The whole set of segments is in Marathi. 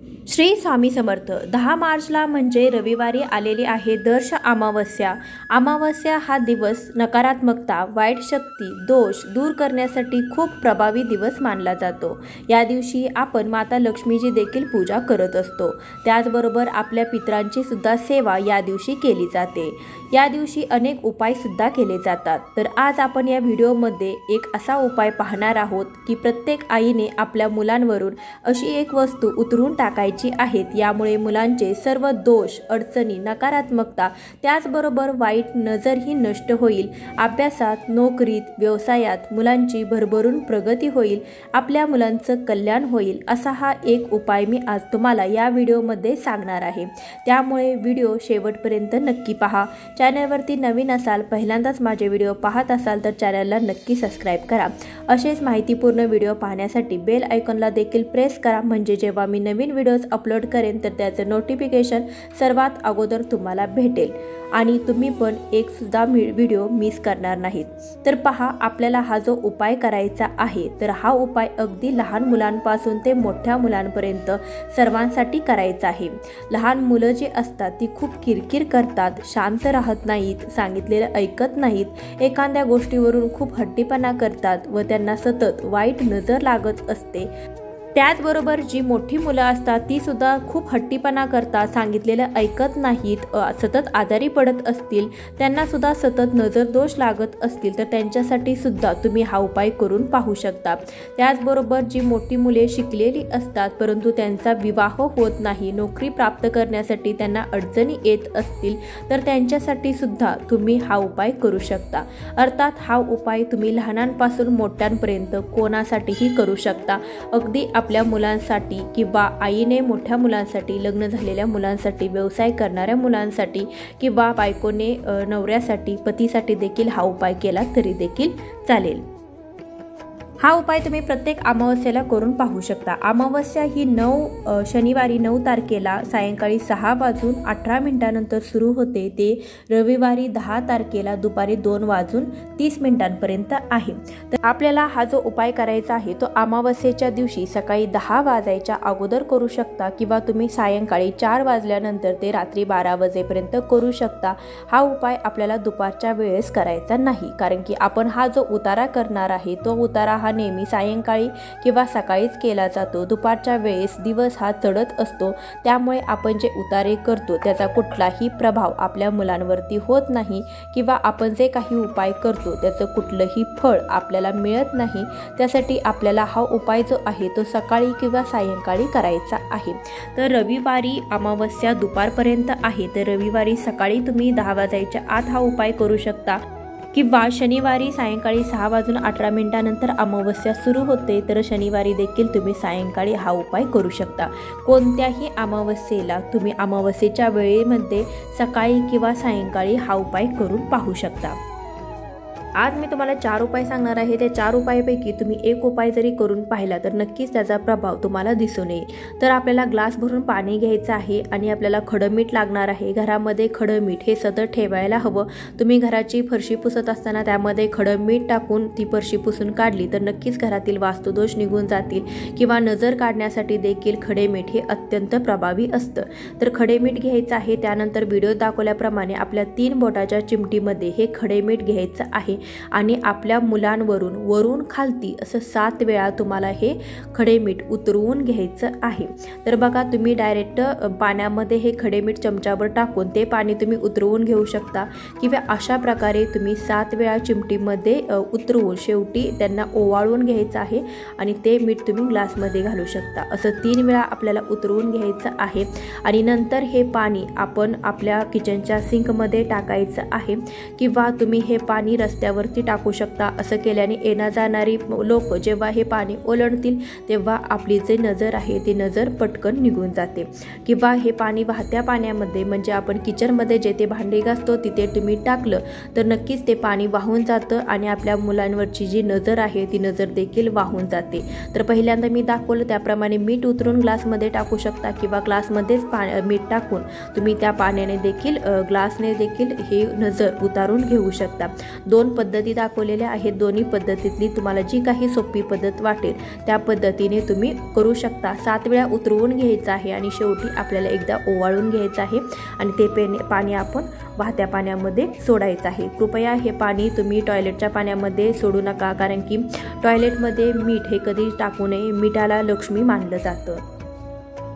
श्री स्वामी समर्थ। 10 मार्चला म्हणजे रविवारी आलेली आहे दर्श अमावस्या। अमावस्या हा दिवस नकारात्मकता, वाईट शक्ती, दोष दूर करण्यासाठी खूप प्रभावी दिवस मानला जातो। या दिवशी आपण माता लक्ष्मीची देखील पूजा करत असतो। त्याचबरोबर आपल्या पितरांची सुद्धा सेवा या दिवशी केली जाते। या दिवशी अनेक उपाय सुद्धा केले जातात। तर आज आपण या व्हिडिओमध्ये एक असा उपाय पाहणार आहोत की प्रत्येक आईने आपल्या मुलांवरून अशी एक वस्तू उतरून टाकायची आहेत। यामुळे मुलांचे सर्व दोष, अडचणी, नकारात्मकता, त्याचबरोबर वाईट नजर ही नष्ट होईल। अभ्यासात, नोकरीत, व्यवसायात मुलांची भरभरून प्रगती होईल। आपल्या मुलांचं कल्याण होईल। असा हा एक उपाय मी आज तुम्हाला या व्हिडिओमध्ये सांगणार आहे। त्यामुळे व्हिडिओ शेवटपर्यंत नक्की पहा। चॅनलवरती नवीन असाल, पहिल्यांदाच माझे व्हिडिओ पाहत असाल तर चॅनलला नक्की सबस्क्राइब करा। असेच माहितीपूर्ण व्हिडिओ पाहण्यासाठी बेल आयकॉनला देखील प्रेस करा, म्हणजे जेव्हा मी नवीन व्हिडिओज अपलोड करेन तर त्याचे नोटिफिकेशन सर्वात अगोदर तुम्हाला भेटेल आणि तुम्ही पण एक सुद्धा व्हिडिओ मिस करणार नाहीत। तर पहा, आपल्याला हा जो उपाय करायचा आहे तर हा उपाय अगदी लहान मुलांपासून ते मोठ्या मुलांपर्यंत सर्वांसाठी करायचा आहे। लहान मुलं जी असतात ती खूप किरकिर करतात, शांत राहत नाहीत, सांगितलेलं ऐकत नाहीत, एखाद्या गोष्टीवरून खूप हट्टीपणा करतात व त्यांना सतत वाईट नजर लागत असते। त्याचबरोबर जी मोठी मुलं असतात ती सुद्धा खूप हट्टीपणा करतात, सांगितलेलं ऐकत नाहीत, सतत आजारी पडत असतील, त्यांना सुद्धा सतत नजर दोष लागत असतील तर त्यांच्यासाठी सुद्धा तुम्ही हा उपाय करून पाहू शकता। त्याचबरोबर जी मोठी मुले शिकलेली असतात परंतु त्यांचा विवाह होत नाही, नोकरी प्राप्त करण्यासाठी त्यांना अडचणी येत असतील तर त्यांच्यासाठी सुद्धा तुम्ही हा उपाय करू शकता। अर्थात हा उपाय तुम्ही लहानांपासून मोठ्यांपर्यंत कोणासाठीही करू शकता। अगदी आपल्या मुलांसाठी किंवा आईने मोठ्या मुलांसाठी, लग्न झालेल्या मुलांसाठी, व्यवसाय करणाऱ्या मुलांसाठी किंवा बायकोने नवऱ्यासाठी, पतीसाठी देखील हा उपाय केला तरी देखील चालेल। हा उपाय तुम्ही प्रत्येक अमावस्येला करून पाहू शकता। अमावस्या ही शनिवारी 9 तारखेला सायंकाळी 6:18 सुरू होते ते रविवारी 10 तारखेला दुपारी 2:30 आहे। तर आपल्याला हा जो उपाय करायचा आहे तो अमावस्येच्या दिवशी सकाळी 10 वाजायच्या अगोदर करू शकता किंवा तुम्ही सायंकाळी 4 वाजल्यानंतर ते रात्री 12 वाजेपर्यंत करू शकता। हा उपाय आपल्याला दुपारच्या वेळेस करायचा नाही, कारण की आपण हा जो उतारा करणार आहे तो उतारा हा नेहमी सायंकाळी किंवा सकाळीच केला जातो। दुपारच्या वेळेस दिवस हा चढत असतो, त्यामुळे आपण जे उतारे करतो त्याचा कुठलाही प्रभाव आपल्या मुलांवरती होत नाही किंवा आपण जे काही उपाय करतो त्याचं कुठलंही फळ आपल्याला मिळत नाही। त्यासाठी आपल्याला हा उपाय जो आहे तो सकाळी किंवा सायंकाळी करायचा आहे। तर रविवारी अमावस्या दुपारपर्यंत आहे, तर रविवारी सकाळी तुम्ही 10 वाजायच्या आत हा उपाय करू शकता किंवा शनिवारी सायंकाळी 6:18 अमावस्या सुरू होते, तर शनिवारी देखील तुम्ही सायंकाळी हा उपाय करू शकता। कोणत्याही अमावस्येला तुम्ही अमावस्येच्या वेळेमध्ये सकाळी किंवा सायंकाळी हा उपाय करून पाहू शकता। आज मी तुम्हाला 4 उपाय सांगणार आहे। त्या 4 उपायापैकी तुम्ही एक उपाय जरी करून पाहिला तर नक्कीच त्याचा प्रभाव तुम्हाला दिसून येईल। तर आपल्याला ग्लास भरून पाणी घ्यायचं आहे आणि आपल्याला खडं मीठ लागणार आहे। घरामध्ये खडं मीठ हे सतत ठेवायला हवं। तुम्ही घराची फरशी पुसत असताना त्यामध्ये खडं मीठ टाकून ती फरशी पुसून काढली तर नक्कीच घरातील वास्तुदोष निघून जातील किंवा नजर काढण्यासाठी देखील खडे मीठ हे अत्यंत प्रभावी असतं। तर खडे मीठ घ्यायचं आहे। त्यानंतर व्हिडिओ दाखवल्याप्रमाणे आपल्या 3 बोटाच्या चिमटीमध्ये हे खडे मीठ घ्यायचं आहे आणि आपल्या मुलांवरून वरून खालती असं 7 वेळा तुम्हाला हे खडे मीठ उतरवून घ्यायचं आहे। तर बघा, तुम्ही डायरेक्ट पाण्यामध्ये हे खडे मीठ चमचाभर टाकून ते पाणी तुम्ही उतरवून घेऊ शकता किंवा अशा प्रकारे तुम्ही 7 वेळा चिमटीमध्ये उतरवून शेवटी त्यांना ओवाळून घ्यायचं आहे आणि ते मीठ तुम्ही ग्लासमध्ये घालू शकता। असं 3 वेळा आपल्याला उतरवून घ्यायचं आहे आणि नंतर हे पाणी आपण आपल्या किचनच्या सिंकमध्ये टाकायचं आहे किंवा तुम्ही हे पाणी रस्त्यावर वरती टाकू शकता। असं केल्याने येणा जाणारी लोक जेव्हा हे पाणी ओलांडतील तेव्हा आपली जे नजर आहे ती नजर पटकन निघून जाते। किंवा हे पाणी वाहत्या पाण्यामध्ये, म्हणजे आपण किचनमध्ये जेथे भांडे घासतो तिथे तुम्ही टाकलं तर नक्कीच ते पाणी वाहून जातं आणि आपल्या मुलांवरची जी नजर आहे ती नजर देखील वाहून जाते। तर पहिल्यांदा मी दाखवलं त्याप्रमाणे मीठ उतरून ग्लासमध्ये टाकू शकता किंवा ग्लासमध्येच मीठ टाकून तुम्ही त्या पाण्याने देखील ग्लासने देखील हे नजर उतारून घेऊ शकता। 2 पद्धती दाखवलेल्या आहेत दोन्ही पद्धतीतली तुम्हाला जी काही सोपी पद्धत वाटेल त्या पद्धतीने तुम्ही करू शकता। 7 वेळा उतरवून घ्यायचं आहे आणि शेवटी आपल्याला एकदा ओवाळून घ्यायचं आहे आणि ते पाणी आपण वाहत्या पाण्यामध्ये सोडायचं आहे। कृपया हे पाणी तुम्ही टॉयलेटच्या पाण्यामध्ये सोडू नका, कारण की टॉयलेटमध्ये मीठ हे कधी टाकू नये, मिठाला लक्ष्मी मानलं जातं।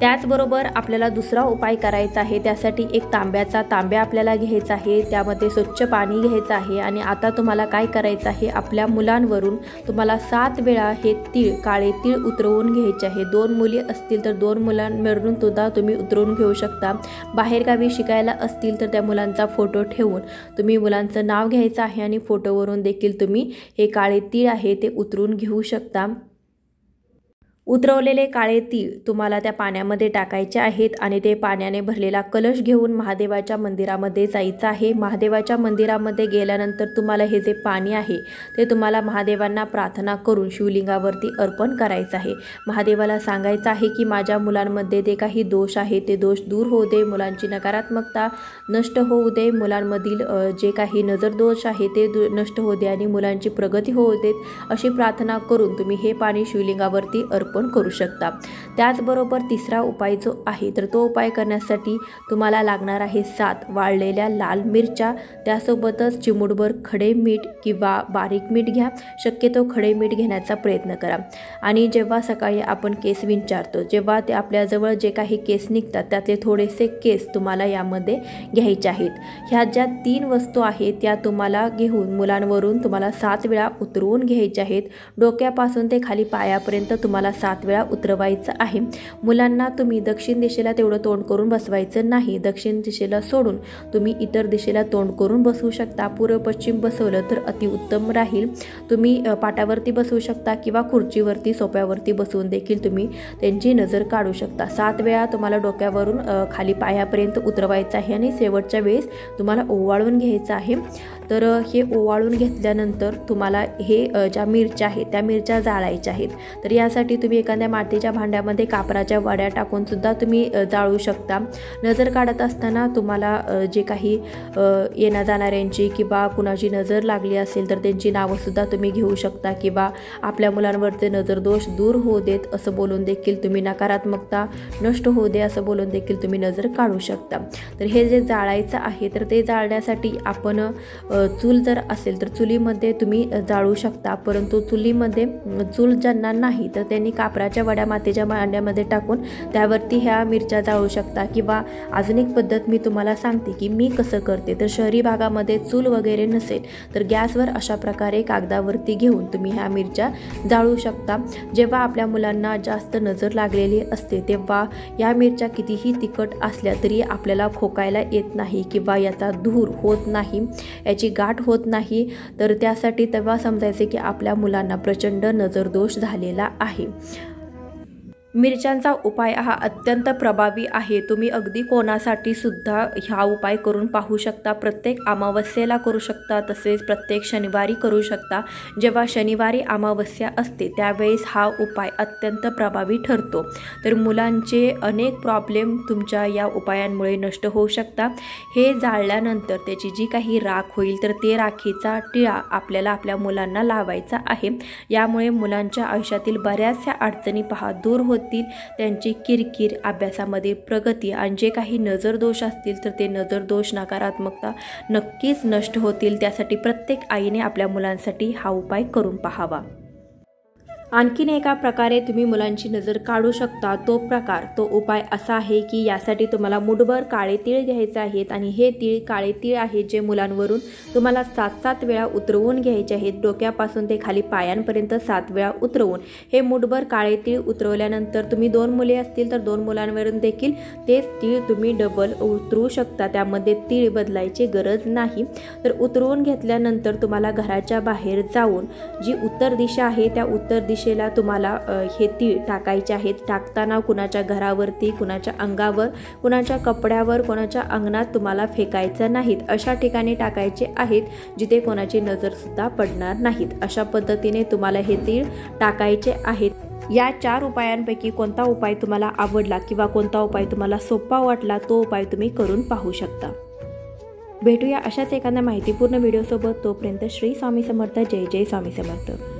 त्याचबरोबर आपल्याला दुसरा उपाय करायचा आहे। त्यासाठी एक तांब्या आपल्याला घ्यायचा आहे, त्यामध्ये स्वच्छ पाणी घ्यायचं आहे आणि आता तुम्हाला काय करायचं आहे, आपल्या मुलांवरून तुम्हाला 7 वेळा हे काळे तीळ उतरवून घ्यायचे आहे। 2 मुली असतील तर 2 मुलांवरून सुद्धा तुम्ही उतरवून घेऊ शकता। बाहेरगावी शिकायला असतील तर त्या मुलांचा फोटो ठेवून तुम्ही मुलांचं नाव घ्यायचं आहे आणि फोटोवरून देखील तुम्ही हे काळे तीळ आहे ते उतरवून घेऊ शकता। उतरवलेले काळे तीळ तुम्हाला त्या पाण्यामध्ये टाकायचे आहेत आणि ते पाण्याने भरलेला कलश घेऊन महादेवाच्या मंदिरामध्ये जायचं आहे। महादेवाच्या मंदिरामध्ये गेल्यानंतर तुम्हाला हे जे पाणी आहे ते तुम्हाला महादेवांना प्रार्थना करून शिवलिंगावरती अर्पण करायचं आहे। महादेवाला सांगायचं आहे की माझ्या मुलांमध्ये जे काही दोष आहे ते दोष दूर होऊ दे, मुलांची नकारात्मकता नष्ट होऊ दे, मुलांमधील जे काही नजर दोष आहे ते नष्ट होऊ दे आणि मुलांची प्रगती होऊ देत, अशी प्रार्थना करून तुम्ही हे पाणी शिवलिंगावरती अर्पण करू शकता। त्याचबरोबर तिसरा उपाय जो आहे तर तो उपाय करण्यासाठी तुम्हाला लागणार आहे 7 वाळलेल्या लाल मिरच्या, त्यासोबतच चिमूटभर खडे मीठ किंवा बारीक मीठ घ्या। शक्यतो खडे मीठ घेण्याचा प्रयत्न करा आणि जेव्हा सकाळी आपण केस विंचारतो, जेव्हा ते आपल्याजवळ जे काही केस निघतात त्यातले थोडेसे केस तुम्हाला यामध्ये घ्यायचे आहेत। ह्या ज्या 3 वस्तू आहेत त्या तुम्हाला घेऊन मुलांवरून तुम्हाला 7 वेळा उतरवून घ्यायच्या आहेत। डोक्यापासून ते खाली पायापर्यंत तुम्हाला 7 वेळा उतरवायचं आहे। मुलांना तुम्ही दक्षिण दिशेला तेवढं तोंड करून बसवायचं नाही, दक्षिण दिशेला सोडून तुम्ही इतर दिशेला तोंड करून बसवू शकता। पूर्व पश्चिम बसवलं तर अतिउत्तम राहील। तुम्ही पाटावरती बसवू शकता किंवा खुर्चीवरती सोफ्यावरती बसवून देखील तुम्ही त्यांची नजर काढू शकता। 7 वेळा तुम्हाला डोक्यावरून खाली पायापर्यंत उतरवायचं आहे आणि शेवटच्या वेळेस तुम्हाला ओवाळून घ्यायचं आहे। तर हे ओवाळून घेतल्यानंतर तुम्हाला हे ज्या मिरच्या आहेत त्या मिरच्या जाळायच्या आहेत। तर यासाठी तुम्ही एखाद्या मातीच्या भांड्यामध्ये कापराच्या वड्या टाकून सुद्धा तुम्ही जाळू शकता। नजर काढत असताना तुम्हाला जे काही येण्या जाणाऱ्यांची किंवा कुणाची नजर लागली असेल तर त्यांची नावं सुद्धा तुम्ही घेऊ शकता किंवा आपल्या मुलांवरचे नजर दोष दूर होऊ देत असं बोलून देखील तुम्ही, नकारात्मकता नष्ट होऊ दे असं बोलून देखील तुम्ही नजर काढू शकता। तर हे जे जाळायचं आहे तर ते जाळण्यासाठी आपण चूल जर असेल तर चुलीमध्ये तुम्ही जाळू शकता, परंतु चूल ज्यांना नाही तर त्यांनी कापराच्या वड्या मातीच्या भांड्यामध्ये टाकून त्यावरती ह्या मिरच्या जाळू शकता। किंवा अजून एक पद्धत मी तुम्हाला सांगते की मी कसं करते, तर शहरी भागामध्ये चूल वगैरे नसेल तर गॅसवर अशा प्रकारे कागदावरती घेऊन तुम्ही ह्या मिरच्या जाळू शकता। जेव्हा आपल्या मुलांना जास्त नजर लागलेली असते तेव्हा या मिरच्या कितीही तिखट असल्या तरी आपल्याला खोकायला येत नाही किंवा याचा धूर होत नाही, याची गाठ होत नाही। तर त्यासाठी तेव्हा समजायचे की आपल्या मुलांना प्रचंड नजरदोष झालेला आहे। मिरच्यांचा उपाय हा अत्यंत प्रभावी आहे। तुम्ही अगदी कोणासाठी सुद्धा हा उपाय करून पाहू शकता। प्रत्येक अमावस्येला करू शकता, तसेच प्रत्येक शनिवारी करू शकता। जेव्हा शनिवारी अमावस्या असते त्यावेळेस हा उपाय अत्यंत प्रभावी ठरतो। तर मुलांचे अनेक प्रॉब्लेम तुमच्या या उपायांमुळे नष्ट होऊ शकतात। हे जाळल्यानंतर त्याची जी काही राख होईल तर ते राखीचा टिळा आपल्याला आपल्या मुलांना लावायचा आहे। यामुळे मुलांच्या आयुष्यातील बऱ्याचशा अडचणी दूर होतील, त्यांची किरकिर, अभ्यासामध्ये प्रगती आणि जे काही नजरदोष असतील तर ते नजरदोष, नकारात्मकता नक्कीच नष्ट होतील। त्यासाठी प्रत्येक आईने आपल्या मुलांसाठी हा उपाय करून पाहावा। आणखीन एका प्रकारे तुम्ही मुलांची नजर काढू शकता। तो उपाय असा आहे की यासाठी तुम्हाला मुठभर काळे तीळ घ्यायचे आहेत आणि हे काळे तीळ आहेत जे मुलांवरून तुम्हाला 7 वेळा उतरवून घ्यायचे आहेत। डोक्यापासून ते खाली पायांपर्यंत 7 वेळा उतरवून हे मुठभर काळे तीळ उतरवल्यानंतर तुम्ही 2 मुले असतील तर 2 मुलांवरून देखील तेच तीळ तुम्ही डबल उतरवू शकता, त्यामध्ये तीळ बदलायची गरज नाही। तर उतरवून घेतल्यानंतर तुम्हाला घराच्या बाहेर जाऊन जी उत्तर दिशा आहे त्या उत्तर दिशेला तुम्हाला हे तीळ टाकायचे आहेत। टाकताना कुणाच्या घरावरती, कुणाच्या अंगावर, कुणाच्या कपड्यावर, कुणाच्या अंगणात तुम्हाला फेकायचं नाहीत, अशा ठिकाणी टाकायचे आहेत जिथे कोणाची नजर सुद्धा पडणार नाहीत। अशा पद्धतीने तुम्हाला हे तीळ टाकायचे आहेत। या 4 उपायांपैकी कोणता उपाय तुम्हाला आवडला किंवा कोणता उपाय तुम्हाला सोपा वाटला तो उपाय तुम्ही करून पाहू शकता। भेटूया अशाच एखाद्या माहितीपूर्ण व्हिडिओसोबत. तोपर्यंत श्री स्वामी समर्थ. जय जय स्वामी समर्थ.